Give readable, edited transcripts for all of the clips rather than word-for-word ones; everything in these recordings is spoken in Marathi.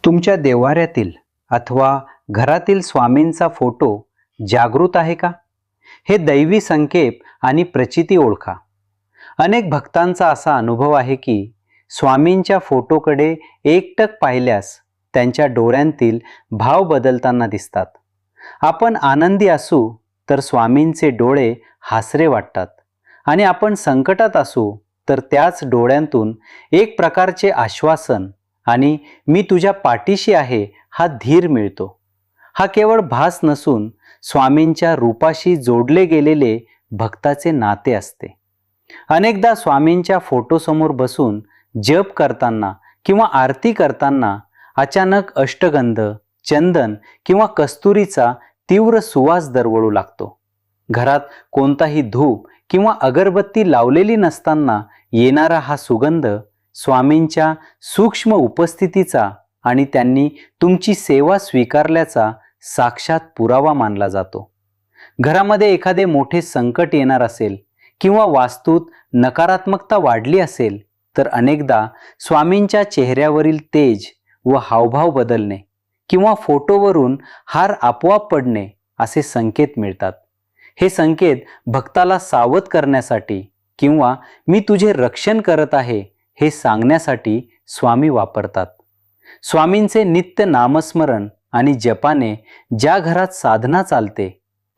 तुमच्या देव्हाऱ्यातील अथवा घरातील स्वामींचा फोटो जागृत आहे का? हे दैवी संकेत आणि प्रचिती ओळखा. अनेक भक्तांचा असा अनुभव आहे की स्वामींच्या फोटोकडे एकटक पाहिल्यास त्यांच्या डोळ्यांतील भाव बदलताना दिसतात. आपण आनंदी असू तर स्वामींचे डोळे हासरे वाटतात आणि आपण संकटात असू तर त्याच डोळ्यांतून एक प्रकारचे आश्वासन आणि मी तुझ्या पाठीशी आहे हा धीर मिळतो. हा केवळ भास नसून स्वामींच्या रूपाशी जोडले गेलेले भक्ताचे नाते असते. अनेकदा स्वामींच्या फोटोसमोर बसून जप करताना किंवा आरती करताना अचानक अष्टगंध, चंदन किंवा कस्तुरीचा तीव्र सुवास दरवळू लागतो. घरात कोणताही धूप किंवा अगरबत्ती लावलेली नसताना येणारा हा सुगंध स्वामींच्या सूक्ष्म उपस्थितीचा आणि त्यांनी तुमची सेवा स्वीकारल्याचा साक्षात पुरावा मानला जातो. घरामध्ये एखादे मोठे संकट येणार असेल किंवा वास्तूत नकारात्मकता वाढली असेल तर अनेकदा स्वामींच्या चेहऱ्यावरील तेज व हावभाव बदलणे किंवा फोटोवरून हार आपोआप पडणे असे संकेत मिळतात. हे संकेत भक्ताला सावध करण्यासाठी किंवा मी तुझे रक्षण करत आहे हे सांगण्यासाठी स्वामी वापरतात. स्वामींचे नित्य नामस्मरण आणि जपाने ज्या घरात साधना चालते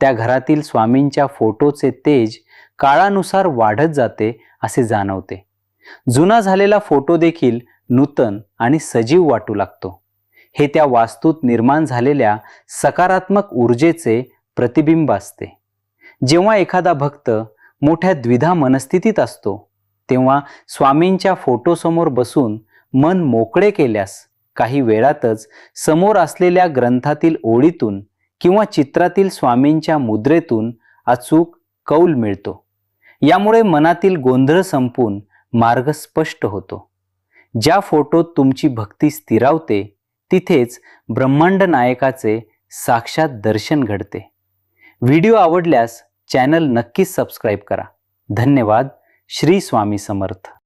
त्या घरातील स्वामींच्या फोटोचे तेज काळानुसार वाढत जाते असे जाणवते. जुना झालेला फोटो देखील नूतन आणि सजीव वाटू लागतो. हे त्या वास्तूत निर्माण झालेल्या सकारात्मक ऊर्जेचे प्रतिबिंब असते. जेव्हा एखादा भक्त मोठ्या द्विधा मनस्थितीत असतो तेव्हा स्वामींच्या फोटोसमोर बसून मन मोकळे केल्यास काही वेळातच समोर असलेल्या ग्रंथातील ओळीतून किंवा चित्रातील स्वामींच्या मुद्रेतून अचूक कौल मिळतो. यामुळे मनातील गोंधळ संपून मार्ग स्पष्ट होतो. ज्या फोटोत तुमची भक्ती स्थिरावते तिथेच ब्रह्मांड नायकाचे साक्षात दर्शन घडते. व्हिडिओ आवडल्यास चॅनल नक्कीच सबस्क्राईब करा. धन्यवाद. श्री स्वामी समर्थ.